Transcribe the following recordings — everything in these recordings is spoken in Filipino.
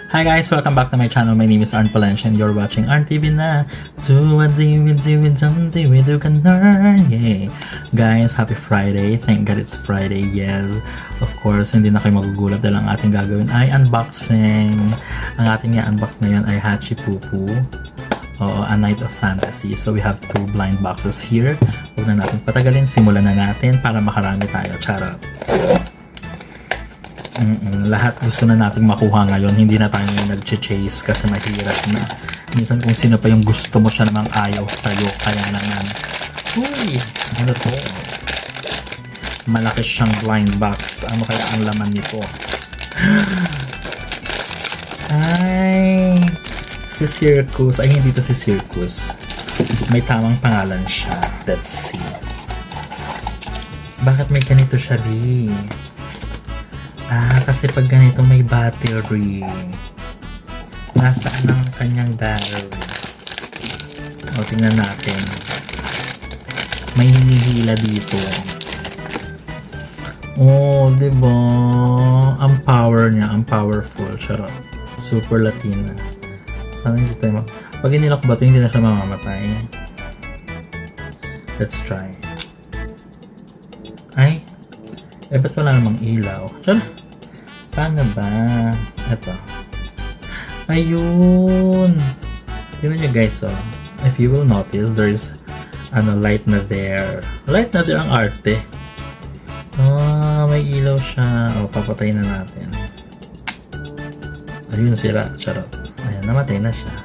Hi guys, welcome back to my channel. My name is Arn Palencia and you're watching Arn TV na. Do what you can learn. Yay! Guys, happy Friday. Thank God it's Friday. Yes. Of course, hindi na kayo magugulat dahil ang ating gagawin ay unboxing. Ang ating i-unbox ngayon ay Hachi Pupu. Oo, A Night of Fantasy. So we have two blind boxes here. Huwag na natin patagalin. Simulan na natin para makarami tayo. Charot. Lahat gusto na nating makuha ngayon. Hindi na tayo nag-chase kasi mahirap na. Minsan kung sino pa yung gusto mo siya namang ayaw sa'yo. Kaya naman, uy, ano to? Malaki siyang blind box. Ano kaya ang laman nito? Ay, si Circus. Ay, hindi to si Circus. May tamang pangalan siya. Let's see. Bakit may ganito siya, B? Kasi pag ganito may battery. Nasaan ang kanyang battery? O, tingnan natin. May hinihila dito. Oh, diba? Ang power niya, ang powerful. Charot. Super Latina. Sana hindi tayo pag inilak ba ito, hindi na siya mamamatay. Let's try. Ay! Ba't wala namang ilaw? Charot. Paano ba? Ito. Ayun! Tignan nyo guys, oh. If you will notice, there's light na there. Light na there ang arte. May ilaw siya. Papatay na natin. Ayun, sira. Charot. Ayan, namatay na siya.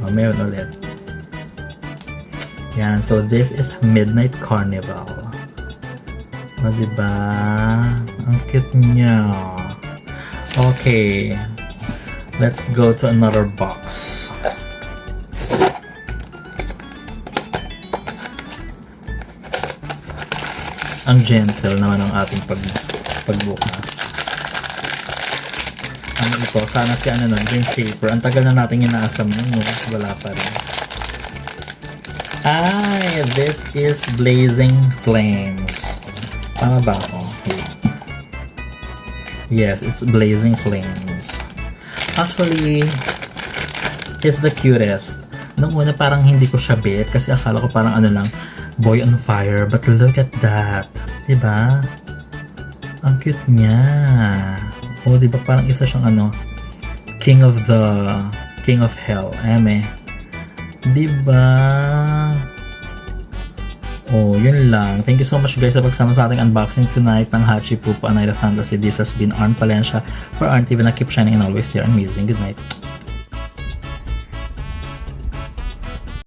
Meron ulit. Yan, so this is Midnight Carnival. Diba? Ang cute niya. Okay. Let's go to another box. Ang gentle naman ang ating pagbukas. Ano ito? Sana si green paper. Ang tagal na natin inaasam nun. No? Wala pa rin. Ay, this is Blazing Flames. Tama ba ako? Yes, it's Blazing Flames. Actually, he's the cutest. Nung una parang hindi ko siya bet kasi akala ko parang lang, boy on fire. But look at that. Diba? Ang cute niya. Oh, diba parang isa siyang King of Hell. Diba? Oh, yun lang. Thank you so much guys sa pagsama sa ating unboxing tonight ng Hachi Pupu A Night of Fantasy. This has been Arn Palencia for Arn TV na keep shining and always stay amazing. Good night.